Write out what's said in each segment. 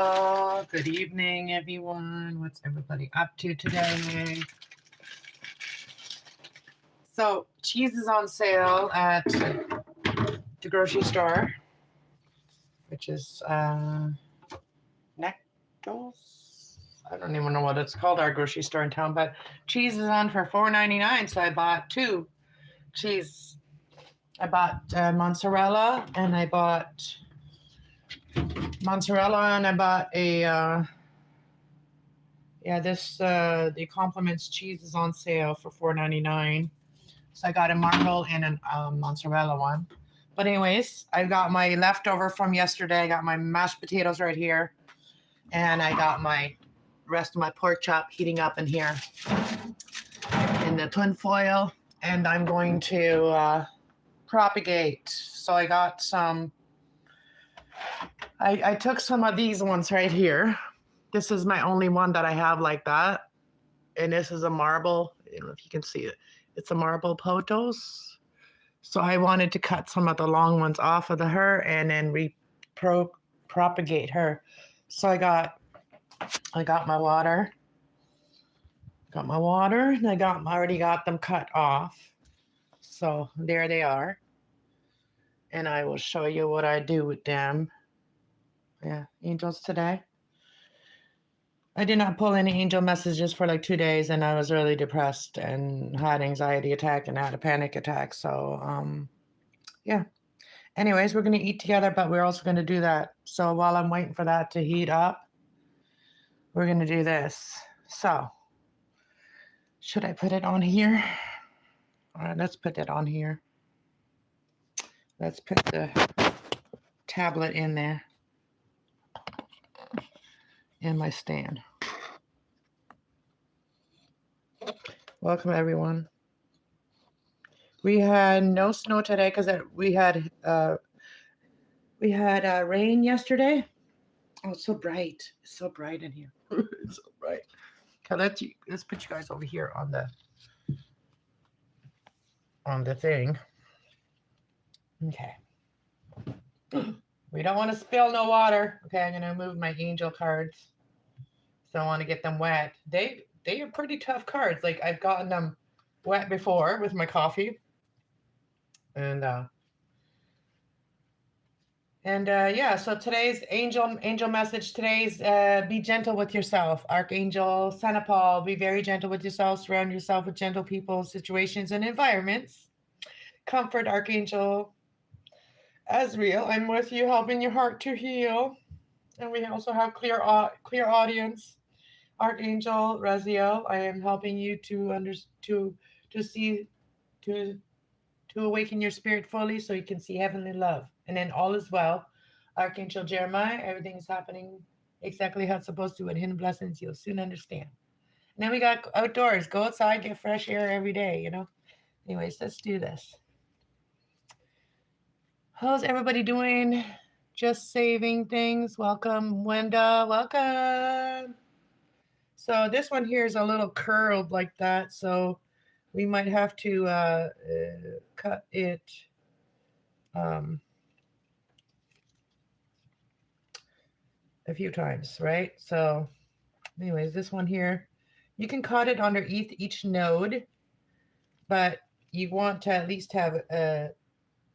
Good evening, everyone. What's everybody up to today? So, cheese is on sale at the grocery store, which is Nectos. I don't even know what it's called, our grocery store in town, but cheese is on for $4.99. So I bought two cheese. I bought mozzarella, and I bought a this the compliments cheese is on sale for $4.99. So I got a marble and a mozzarella one. But anyways, I got my leftover from yesterday. I got my mashed potatoes right here, and I got my rest of my pork chop heating up in here in the tin foil. And I'm going to propagate. So I got some. I took some of these ones right here. This is my only one that I have like that. And this is a marble. I don't know if you can see it. It's a marble potos. So I wanted to cut some of the long ones off of her and then propagate her. So I got my water. Got my water, and I already got them cut off. So there they are. And I will show you what I do with them. Yeah, angels today. I did not pull any angel messages for like 2 days, and I was really depressed and had anxiety attack and had a panic attack. So, yeah. Anyways, we're going to eat together, but we're also going to do that. So while I'm waiting for that to heat up, we're going to do this. So, should I put it on here? All right, let's put it on here. Let's put the tablet in there and my stand. Welcome, everyone. We had no snow today because we had rain yesterday. Oh, it's so bright. It's so bright in here. It's so bright. Okay, let's put you guys over here on the thing. Okay. We don't want to spill no water. Okay, I'm gonna move my angel cards. So I want to get them wet. They are pretty tough cards. Like I've gotten them wet before with my coffee. And yeah, so today's angel message today's be gentle with yourself. Archangel Santa Paul, be very gentle with yourself. Surround yourself with gentle people, situations, and environments. Comfort Archangel Azrael, I'm with you, helping your heart to heal. And we also have clear audience. Archangel Raziel, I am helping you to see to awaken your spirit fully so you can see heavenly love. And then all is well. Archangel Jeremiah, everything is happening exactly how it's supposed to, and hidden blessings you'll soon understand. And then we got outdoors. Go outside, get fresh air every day, Anyways, let's do this. How's everybody doing? Just saving things. Welcome, Wenda. Welcome. So this one here is a little curled like that, so we might have to cut it a few times, right? So anyways, this one here, you can cut it underneath each node, but you want to at least have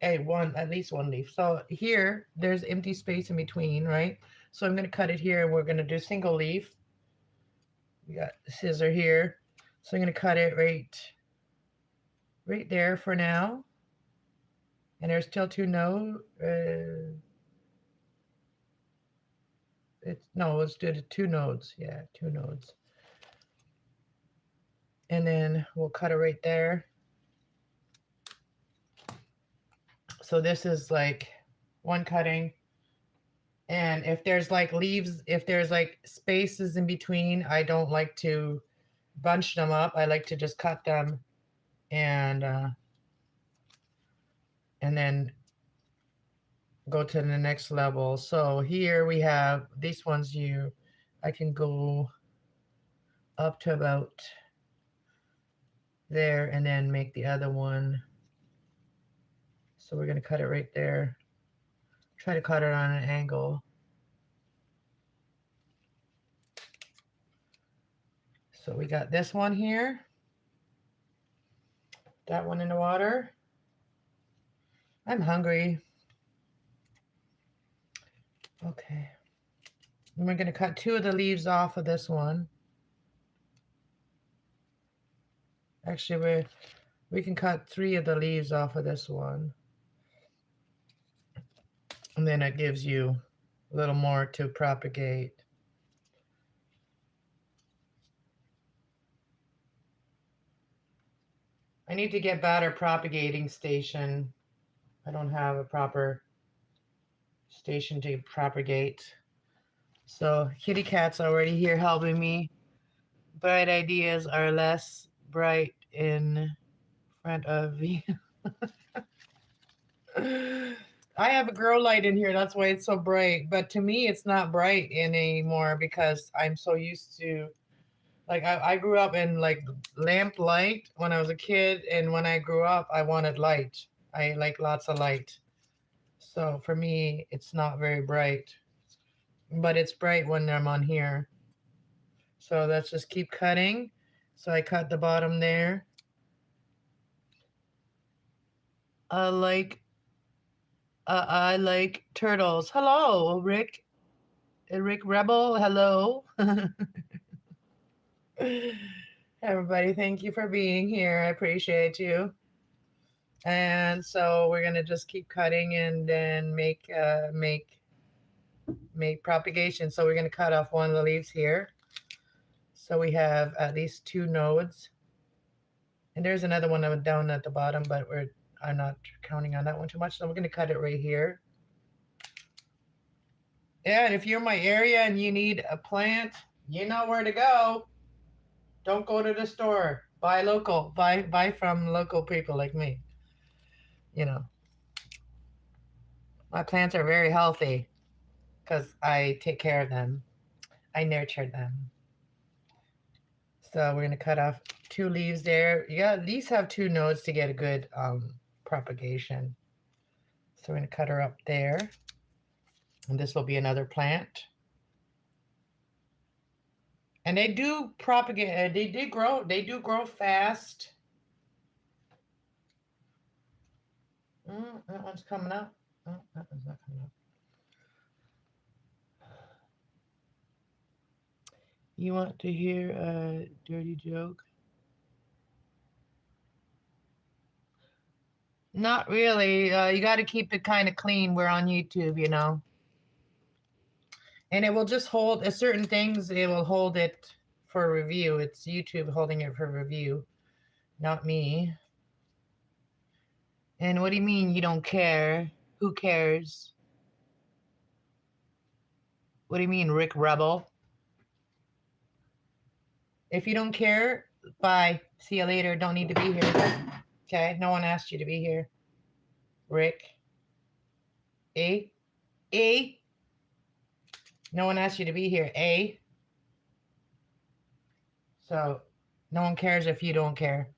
at least one leaf. So here, there's empty space in between, right? So I'm going to cut it here, and we're going to do single leaf. We got the scissor here. So I'm going to cut it right there for now. And there's still two nodes. Let's do the two nodes. Yeah, two nodes. And then we'll cut it right there. So this is like one cutting. And if there's like leaves, if there's like spaces in between, I don't like to bunch them up. I like to just cut them and then go to the next level. So here we have these ones. I can go up to about there and then make the other one. So we're going to cut it right there. Try to cut it on an angle. So we got this one here. That one in the water. I'm hungry. Okay. And we're going to cut 2 of the leaves off of this one. Actually, we can cut 3 of the leaves off of this one. And then it gives you a little more to propagate. I need to get better propagating station. I don't have a proper station to propagate. So kitty cat's already here helping me. Bright ideas are less bright in front of me. I have a grow light in here. That's why it's so bright. But to me, it's not bright anymore because I'm so used to, like, I grew up in like lamp light when I was a kid. And when I grew up, I wanted light. I like lots of light. So for me, it's not very bright. But it's bright when I'm on here. So let's just keep cutting. So I cut the bottom there. I like turtles. Hello, Rick. Rick Rebel. Hello. Everybody, thank you for being here. I appreciate you. And so we're gonna just keep cutting and then make propagation. So we're gonna cut off one of the leaves here. So we have at least 2 nodes. And there's another one down at the bottom, but I'm not counting on that one too much. So we're gonna cut it right here. Yeah, and if you're in my area and you need a plant, you know where to go. Don't go to the store. Buy local. Buy from local people like me. You know. My plants are very healthy because I take care of them. I nurture them. So we're going to cut off 2 leaves there. You got at least have 2 nodes to get a good propagation. So we're going to cut her up there. And this will be another plant. And they do propagate. They do grow fast. That one's coming up. Oh, that one's not coming up. You want to hear a dirty joke? Not really. You got to keep it kind of clean. We're on YouTube, you know. And it will just hold certain things. It will hold it for review. It's YouTube holding it for review, not me. And what do you mean you don't care? Who cares? What do you mean, Rick Rebel? If you don't care, bye. See you later. Don't need to be here. Okay? No one asked you to be here. Rick. A? No one asked you to be here. A? So, no one cares if you don't care.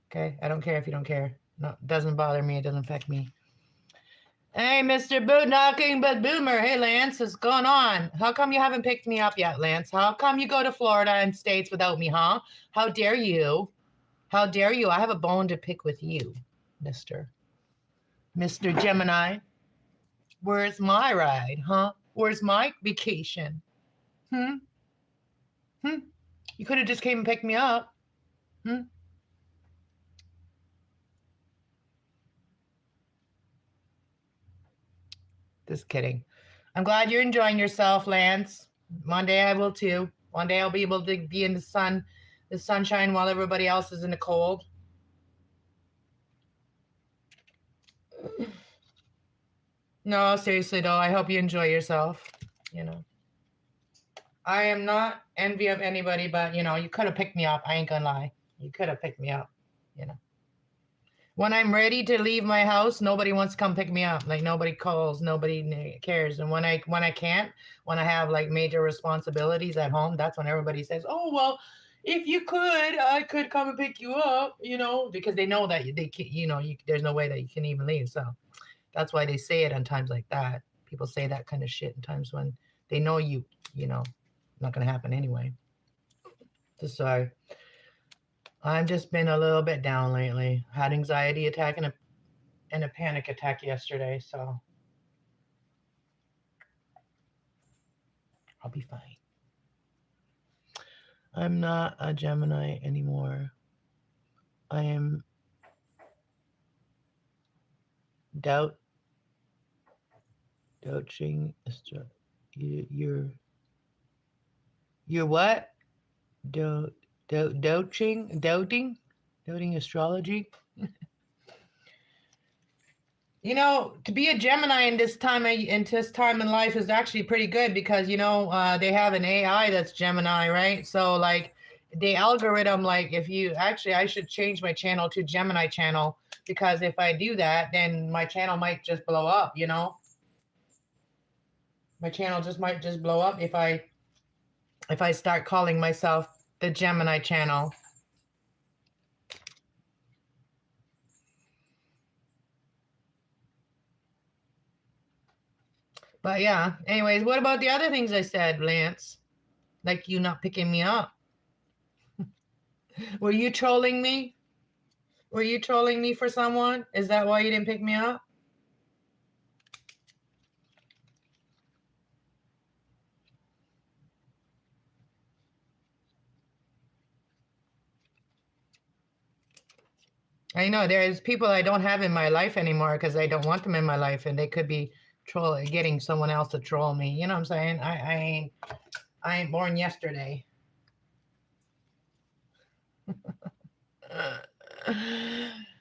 Okay? I don't care if you don't care. No, it doesn't bother me. It doesn't affect me. Hey, Mr. Boot Knocking but Boomer. Hey, Lance, what's going on? How come you haven't picked me up yet, Lance? How come you go to Florida and States without me, huh? How dare you? How dare you? I have a bone to pick with you, Mr. Gemini. Where's my ride, huh? Where's my vacation? You could have just came and picked me up. Just kidding. I'm glad you're enjoying yourself, Lance. One day I will too. One day I'll be able to be in the sunshine while everybody else is in the cold. No, seriously though, I hope you enjoy yourself. You know. I am not envy of anybody, but you know, you could have picked me up. I ain't gonna lie. You could have picked me up, you know. When I'm ready to leave my house, nobody wants to come pick me up. Like nobody calls, nobody cares. And when I can't, when I have like major responsibilities at home, that's when everybody says, "Oh well, if you could, I could come and pick you up," you know, because they know that they can, you know, there's no way that you can even leave. So that's why they say it on times like that. People say that kind of shit in times when they know you know, not gonna happen anyway. So sorry. I've just been a little bit down lately. Had anxiety attack and a panic attack yesterday, so I'll be fine. I'm not a Gemini anymore. I am doubting. You're what? Doubting astrology. You know, to be a Gemini in this time in life is actually pretty good because they have an AI that's Gemini, right? So like the algorithm, like if you actually, I should change my channel to Gemini channel because if I do that, then my channel might just blow up. My channel might just blow up if I start calling myself the Gemini channel. But yeah, anyways, what about the other things I said, Lance? Like you not picking me up? Were you trolling me? Were you trolling me for someone? Is that why you didn't pick me up? I know there's people I don't have in my life anymore because I don't want them in my life, and they could be getting someone else to troll me. You know what I'm saying? I ain't born yesterday.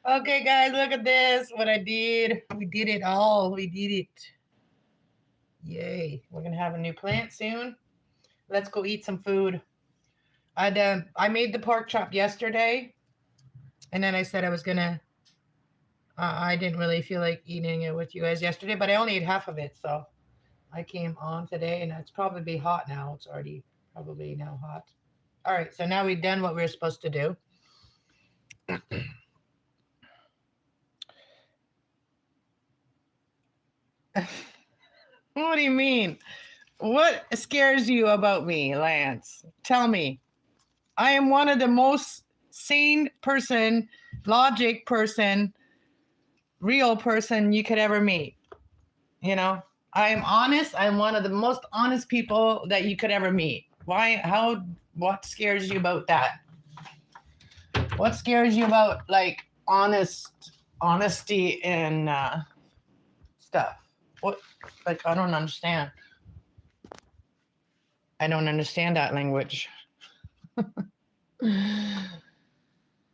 Okay, guys, look at this. What I did. We did it all. We did it. Yay. We're going to have a new plant soon. Let's go eat some food. I made the pork chop yesterday. And then I said I was going to, I didn't really feel like eating it with you guys yesterday, but I only ate half of it. So I came on today and it's probably hot now. It's already probably now hot. All right. So now we've done what we were supposed to do. What do you mean? What scares you about me, Lance? Tell me. I am one of the most sane person, logic person, real person you could ever meet. I am honest. I'm one of the most honest people that you could ever meet. What scares you about that? What scares you about like honesty and stuff? What, like, I don't understand. I don't understand that language.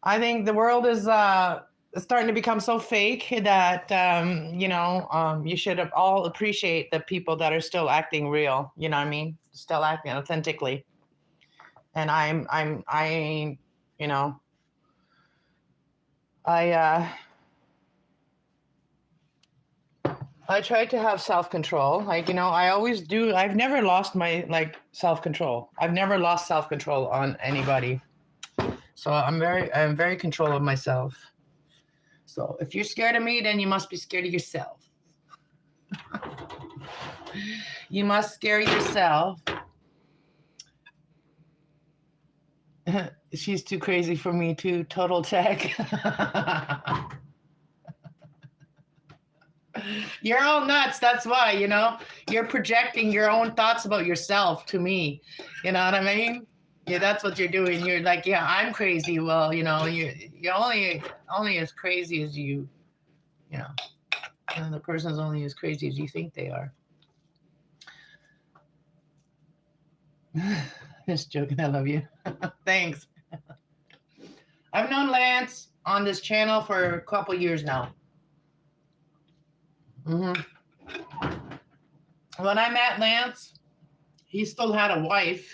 I think the world is starting to become so fake that you should all appreciate the people that are still acting real. You know what I mean? Still acting authentically. And I try to have self-control. I always do. I've never lost my self-control. I've never lost self-control on anybody. So I'm very control of myself. So if you're scared of me, then you must be scared of yourself. You must scare yourself. She's too crazy for me too. Total tech. You're all nuts. That's why, you're projecting your own thoughts about yourself to me. You know what I mean? Yeah, that's what you're doing. You're like, yeah, I'm crazy. Well, you're only as crazy as you and the person's only as crazy as you think they are. Just joking. I love you. Thanks. I've known Lance on this channel for a couple years now. When I met Lance, he still had a wife.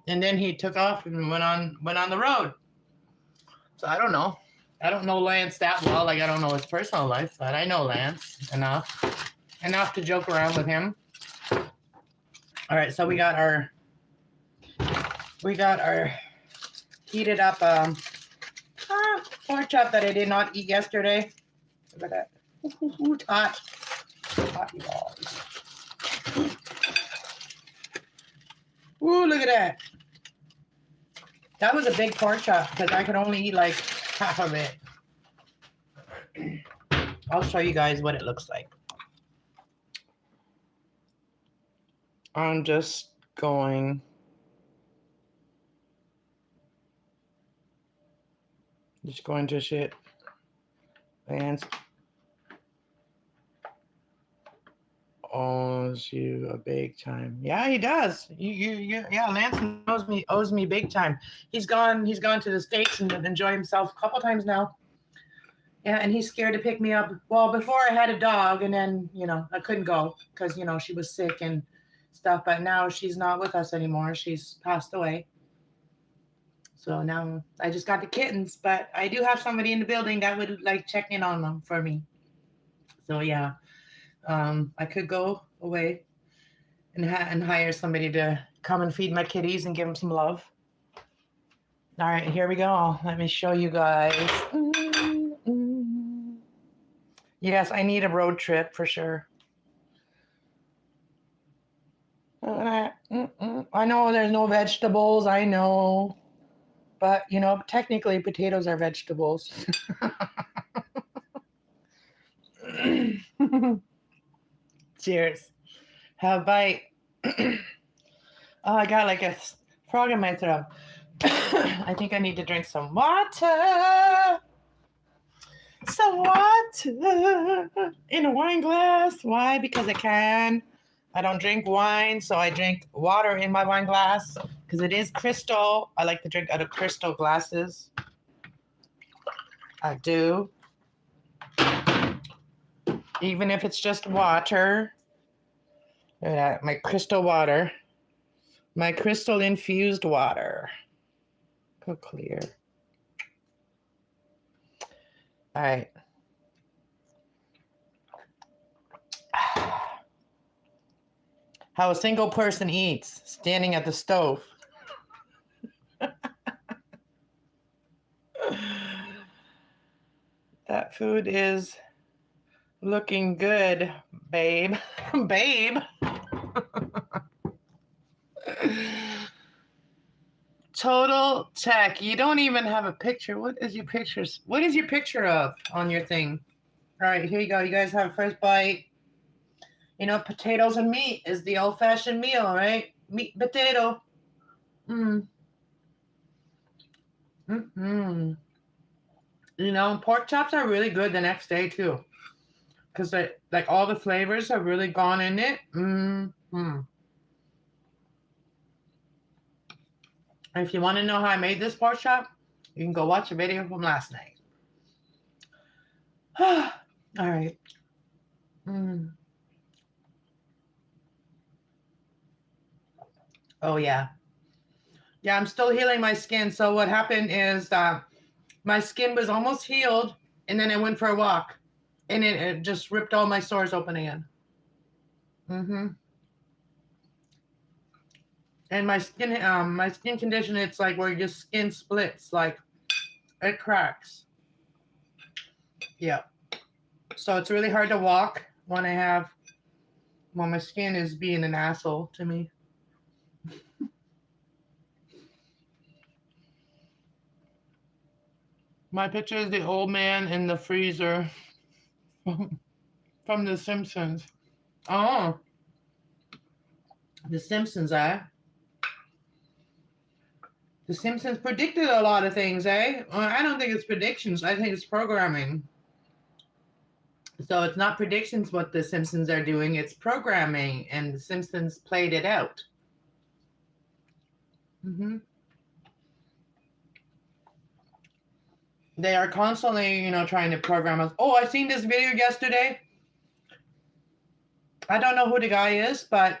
And then he took off and went on the road. So I don't know. I don't know Lance that well. Like, I don't know his personal life, but I know Lance enough to joke around with him. All right, so we got our heated up pork chop that I did not eat yesterday. Look at that. Ooh, hot. Hot balls. Ooh, look at at that. That was a big pork chop because I could only eat like half of it. I'll show you guys what it looks like. I'm just going to shit. Lance owes you a big time. Yeah, he does. Yeah, Lance owes me big time. He's gone to the States and enjoy himself a couple times now. Yeah, and he's scared to pick me up. Well, before I had a dog, and then, I couldn't go because, she was sick and stuff. But now she's not with us anymore. She's passed away. So now I just got the kittens. But I do have somebody in the building that would like check in on them for me. So, yeah, I could go away and hire somebody to come and feed my kitties and give them some love. All right, here we go. Let me show you guys. Yes, I need a road trip for sure. I know there's no vegetables, I know. But, technically potatoes are vegetables. Cheers. Have a bite. Oh, I got like a frog in my throat. I think I need to drink some water. Some water in a wine glass. Why? Because I can. I don't drink wine, so I drink water in my wine glass because it is crystal. I like to drink out of crystal glasses. I do. Even if it's just water. Look at that, my crystal water. My crystal infused water. Go clear. All right. How a single person eats, standing at the stove. That food is looking good, babe. Babe. Total tech. You don't even have a picture. What is your picture of on your thing? All right, here you go. You guys have a first bite. Potatoes and meat is the old-fashioned meal, right? Meat, potato. Pork chops are really good the next day too, because like all the flavors have really gone in it. If you want to know how I made this pork chop, you can go watch a video from last night. All right. Oh, yeah. Yeah, I'm still healing my skin. So what happened is my skin was almost healed, and then I went for a walk, and it just ripped all my sores open again. And my skin condition, it's like where your skin splits, like it cracks. Yeah. So it's really hard to walk when my skin is being an asshole to me. My picture is the old man in the freezer from The Simpsons. Oh. The Simpsons, eh? The Simpsons predicted a lot of things, eh? Well, I don't think it's predictions. I think it's programming. So it's not predictions what the Simpsons are doing. It's programming, and the Simpsons played it out. They are constantly, trying to program us. Oh, I seen this video yesterday. I don't know who the guy is, but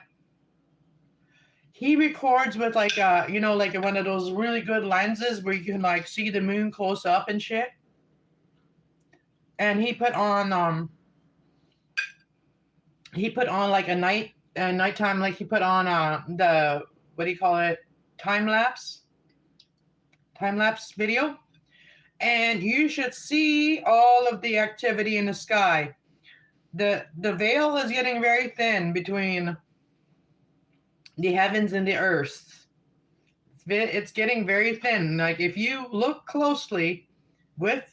he records with like like one of those really good lenses where you can like see the moon close up and shit. And he put on like a nighttime, like he put on the, what do you call it, time lapse video. And you should see all of the activity in the sky. The veil is getting very thin between the heavens and the earth. it's getting very thin. Like if you look closely with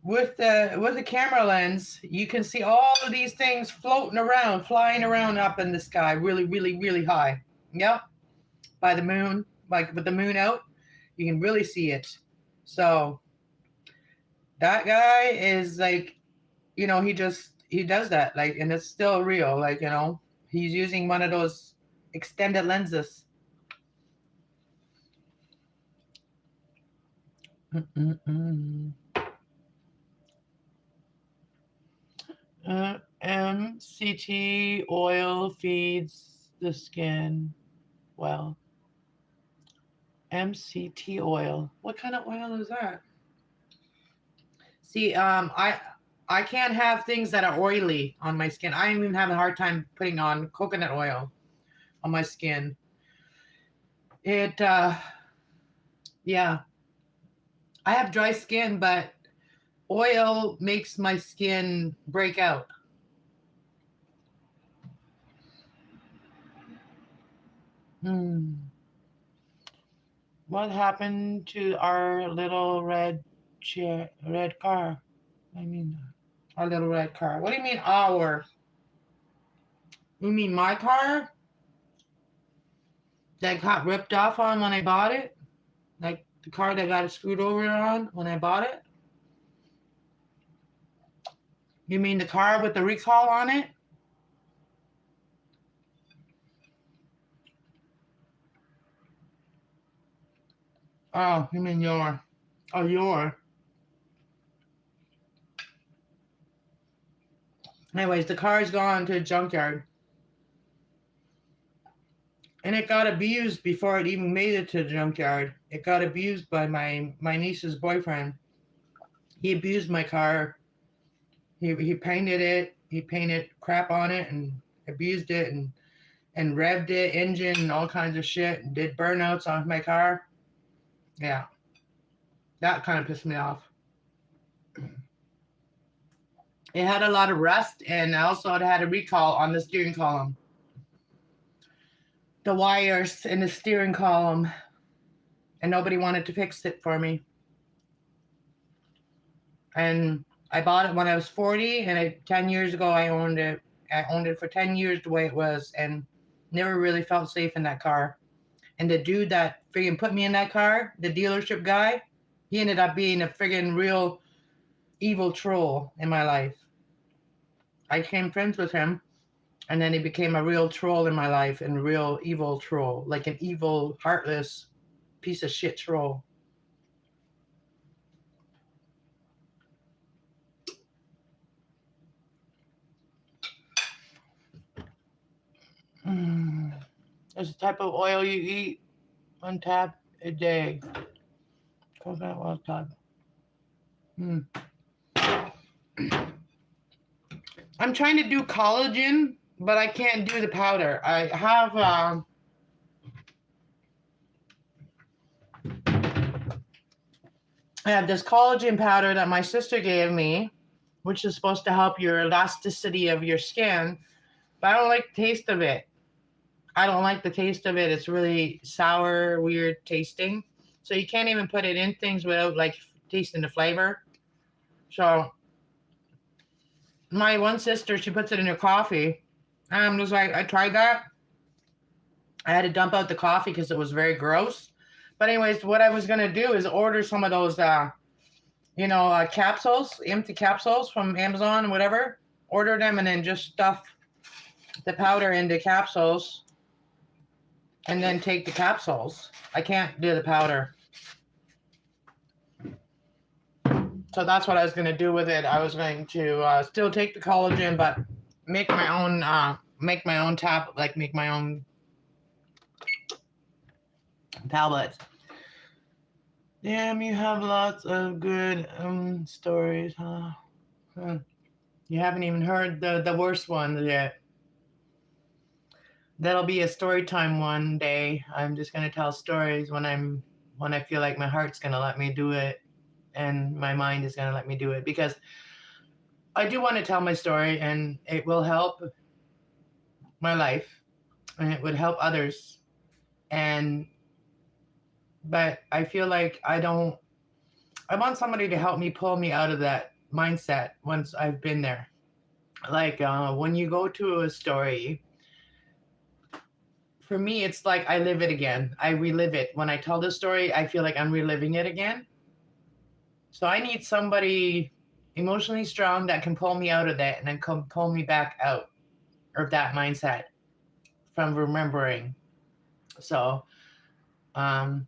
with the camera lens, you can see all of these things floating around, flying around up in the sky, really, really, really high. Yep, by the moon, like with the moon out, you can really see it. So that guy is like, he does that, like, and it's still real. Like, he's using one of those extended lenses. Mm-mm-mm. MCT oil feeds the skin well. MCT oil. What kind of oil is that? See, I can't have things that are oily on my skin. I even have a hard time putting on coconut oil on my skin. It yeah. I have dry skin, but oil makes my skin break out. What happened to our little red car? I mean, our little red car. What do you mean our? You mean my car that got ripped off on when I bought it? Like the car that got screwed over on when I bought it? You mean the car with the recall on it? Oh, you mean your. Oh, your. Anyways, the car's gone to a junkyard. And it got abused before it even made it to the junkyard. It got abused by my niece's boyfriend. He abused my car. He painted it. He painted crap on it and abused it and revved it, engine and all kinds of shit, and did burnouts on my car. Yeah, that kind of pissed me off. It had a lot of rust, and also it had a recall on the steering column. The wires in the steering column, and nobody wanted to fix it for me. And I bought it when I was 40, and 10 years ago I owned it. I owned it for 10 years the way it was, and never really felt safe in that car. And the dude that friggin' put me in that car, the dealership guy, he ended up being a friggin' real evil troll in my life. I became friends with him, and then he became a real troll in my life, and a real evil troll, like an evil, heartless piece of shit troll. There's a type of oil you eat 1 tab a day. Coconut oil tab. I'm trying to do collagen, but I can't do the powder. I have this collagen powder that my sister gave me, which is supposed to help your elasticity of your skin, but I don't like the taste of it. I don't like the taste of it. It's really sour, weird tasting. So you can't even put it in things without like tasting the flavor. So my one sister, she puts it in her coffee. And I'm just like, I tried that. I had to dump out the coffee because it was very gross. But anyways, what I was going to do is order some of those, capsules, empty capsules from Amazon, whatever. Order them and then just stuff the powder into capsules. And then take the capsules. I can't do the powder. So that's what I was going to do with it. I was going to still take the collagen, but make my own tablets. Damn, you have lots of good stories, huh? You haven't even heard the worst one yet. That'll be a story time one day. I'm just gonna tell stories when I feel like my heart's gonna let me do it, and my mind is gonna let me do it, because I do want to tell my story, and it will help my life, and it would help others, and but I feel like I want somebody to help me pull me out of that mindset once I've been there. Like when you go to a story, for me, it's like I live it again. I relive it. When I tell the story, I feel like I'm reliving it again. So I need somebody emotionally strong that can pull me out of that and then come pull me back out of that mindset from remembering. So, um,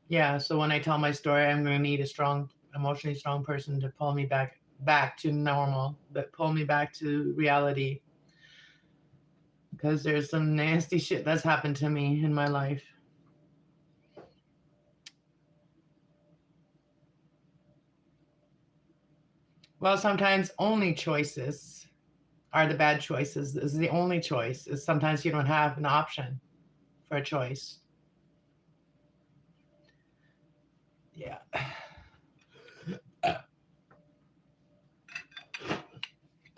yeah. So when I tell my story, I'm going to need a strong, emotionally strong person to pull me back to normal, but pull me back to reality. Because there's some nasty shit that's happened to me in my life. Well, sometimes only choices are the bad choices. This is the only choice. Is sometimes you don't have an option for a choice. Yeah.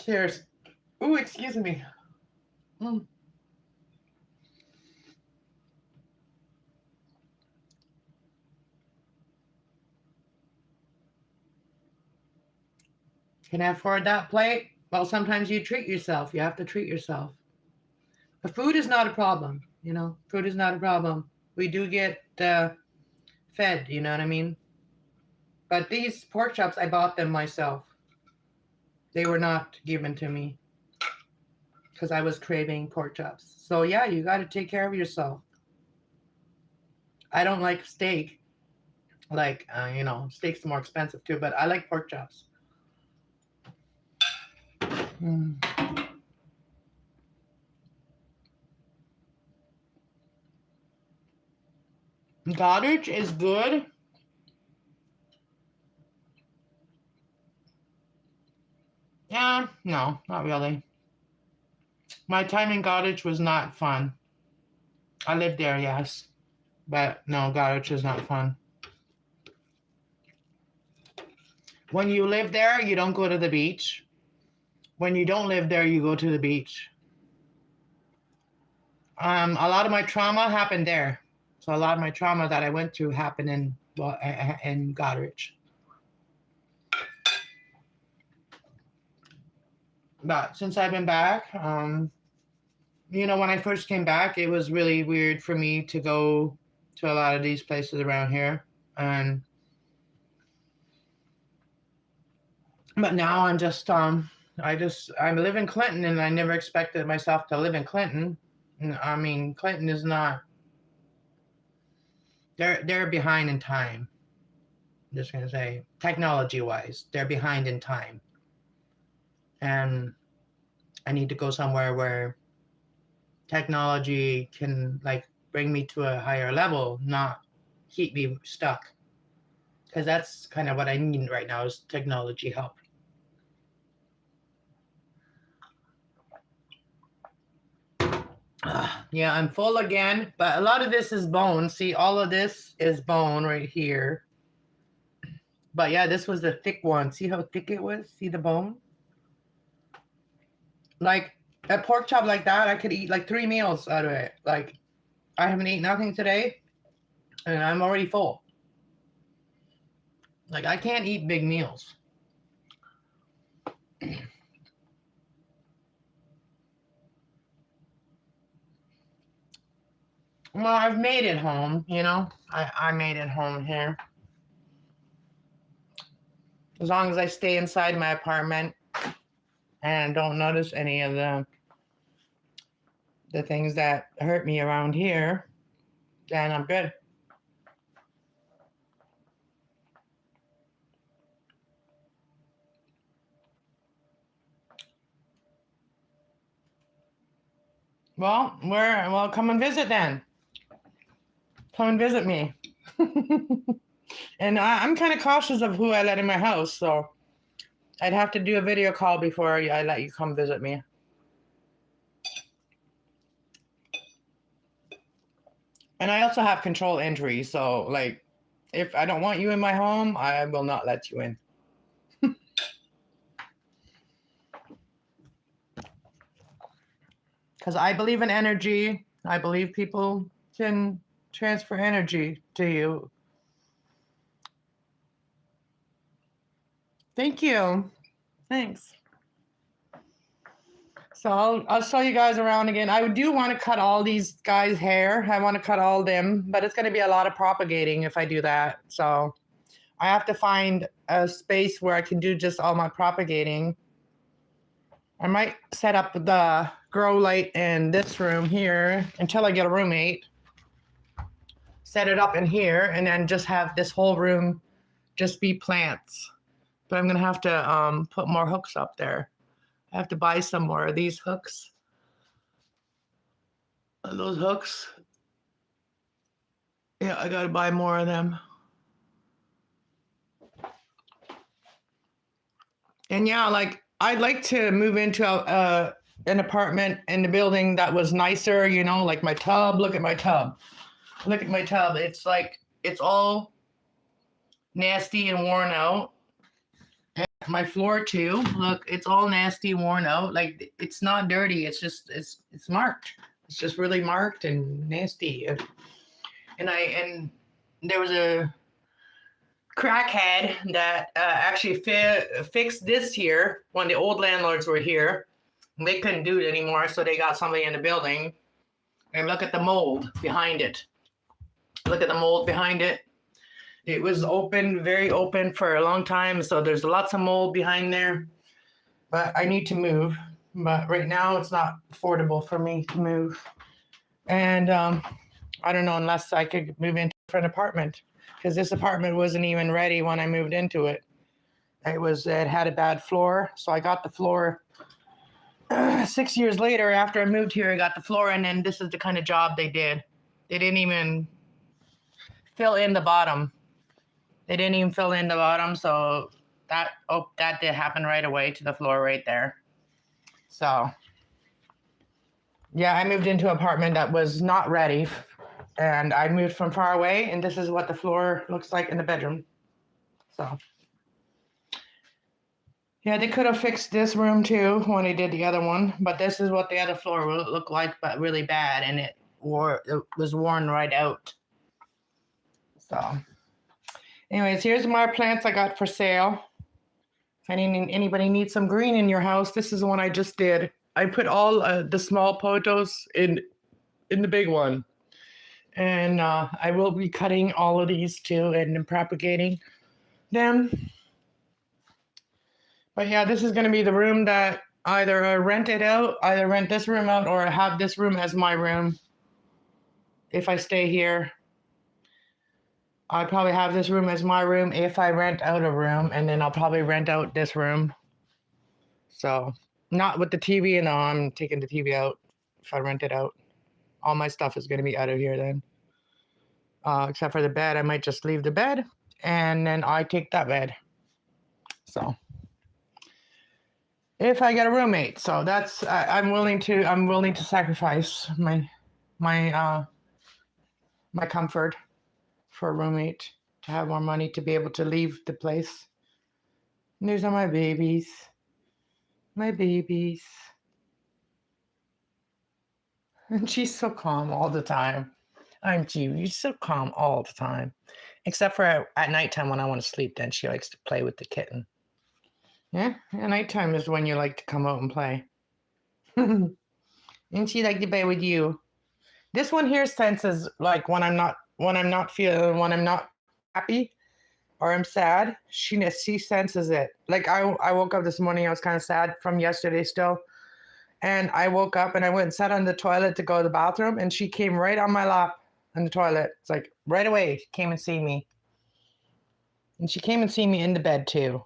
Cheers. Ooh, excuse me. Mm. Can I afford that plate? Well, sometimes you treat yourself. You have to treat yourself. But food is not a problem. Food is not a problem. We do get fed. You know what I mean? But these pork chops, I bought them myself. They were not given to me because I was craving pork chops. So yeah, you got to take care of yourself. I don't like steak. Like steak's more expensive too, but I like pork chops. Mm. Goddard is good. Yeah, no, not really. My time in Goddard was not fun. I lived there, yes, but no, Goddard was not fun. When you live there, you don't go to the beach. When you don't live there, you go to the beach. A lot of my trauma happened there. So a lot of my trauma that I went through happened in Goddard. But since I've been back, when I first came back, it was really weird for me to go to a lot of these places around here, and but now I live in Clinton, and I never expected myself to live in Clinton. I mean, Clinton is not. They're behind in time. I'm just gonna say, technology wise, they're behind in time, and I need to go somewhere where technology can like bring me to a higher level, not keep me stuck. Because that's kind of what I need right now is technology help. Yeah, I'm full again, but a lot of this is bone. See, all of this is bone right here. But yeah, this was the thick one. See how thick it was? See the bone? Like a pork chop like that, I could eat like 3 meals out of it. Like I haven't eaten nothing today, and I'm already full. Like I can't eat big meals. Well, I've made it home. I made it home here. As long as I stay inside my apartment and don't notice any of the things that hurt me around here, then I'm good. Well, come and visit then. Come and visit me. And I'm kind of cautious of who I let in my house, so I'd have to do a video call before I let you come visit me. And I also have control entry, so like if I don't want you in my home, I will not let you in. Because I believe in energy. I believe people can transfer energy to you Thank you. Thanks. So I'll show you guys around again. I do want to cut all these guys' hair. I want to cut all them, but it's going to be a lot of propagating if I do that. So I have to find a space where I can do just all my propagating. I might set up the grow light in this room here until I get a roommate. Set it up in here and then just have this whole room just be plants. But I'm going to have to put more hooks up there. I have to buy some more of these hooks. Those hooks. Yeah, I got to buy more of them. And yeah, like I'd like to move into an apartment in the building that was nicer, you know, like my tub. Look at my tub. Look at my tub. It's like, it's all nasty and worn out. And my floor too. Look, it's all nasty, worn out. Like it's not dirty. It's just, it's marked. It's just really marked and nasty. And there was a crackhead that actually fixed this here when the old landlords were here. They couldn't do it anymore, so they got somebody in the building. And look at the mold behind it. Look at the mold behind it. It was open, very open for a long time, so there's lots of mold behind there. But I need to move. But right now, it's not affordable for me to move. And I don't know, unless I could move into an apartment. Because this apartment wasn't even ready when I moved into it. It had a bad floor, so I got the floor 6 years later. After I moved here, I got the floor, and then this is the kind of job they did. They didn't even fill in the bottom. So that did happen right away to the floor right there. So yeah, I moved into an apartment that was not ready. And I moved from far away, and this is what the floor looks like in the bedroom. So, yeah, they could have fixed this room too when they did the other one, but this is what the other floor will look like, but really bad, and it was worn right out. So, anyways, here's my plants I got for sale. If anybody needs some green in your house, this is the one I just did. I put all the small potos in the big one. And I will be cutting all of these too and propagating them. But yeah, this is going to be the room that either I rent this room out, or I have this room as my room. If I stay here, I'll probably have this room as my room if I rent out a room, and then I'll probably rent out this room. So not with the TV, no, I'm taking the TV out if I rent it out. All my stuff is going to be out of here then. Except for the bed. I might just leave the bed, and then I take that bed. So if I get a roommate, so that's I'm willing to sacrifice my comfort for a roommate, to have more money to be able to leave the place. And these are my babies. And she's so calm all the time. Aren't you? You're so calm all the time. Except for at nighttime when I want to sleep, then she likes to play with the kitten. Yeah, at nighttime is when you like to come out and play. And she like to play with you. This one here senses like when I'm not happy or I'm sad. She senses it. Like I woke up this morning, I was kind of sad from yesterday still. And I woke up and I went and sat on the toilet to go to the bathroom, and she came right on my lap in the toilet. It's like right away, she came and see me. And she came and see me in the bed too,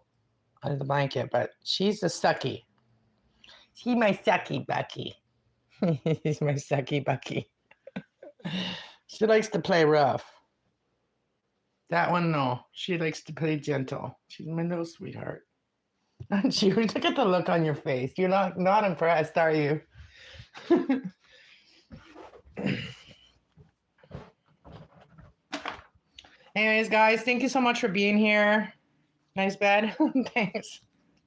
under the blanket, but she's a sucky. She's my sucky Bucky. He's my sucky Bucky. She likes to play rough. That one, no. She likes to play gentle. She's my little sweetheart. Aren't you? Look at the look on your face. You're not impressed, are you? Anyways, guys, thank you so much for being here. Nice bed. Thanks.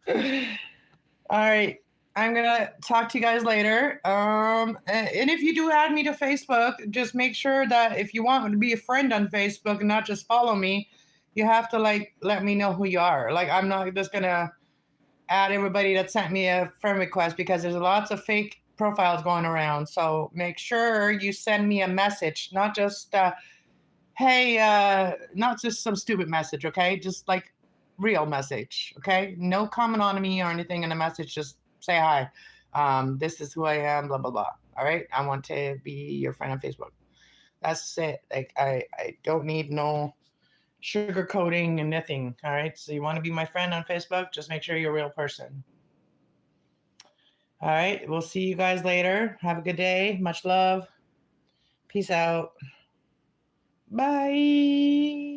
All right. I'm going to talk to you guys later. And if you do add me to Facebook, just make sure that if you want to be a friend on Facebook and not just follow me, You have to like let me know who you are. Like I'm not just gonna add everybody that sent me a friend request because there's lots of fake profiles going around. So make sure you send me a message, not just hey, not just some stupid message, okay? Just like real message, okay? No comment on me or anything in the message. Just say hi. This is who I am. Blah blah blah. All right. I want to be your friend on Facebook. That's it. Like I don't need no sugarcoating and nothing. All right. So you want to be my friend on Facebook? Just make sure you're a real person. All right. We'll see you guys later. Have a good day. Much love. Peace out. Bye.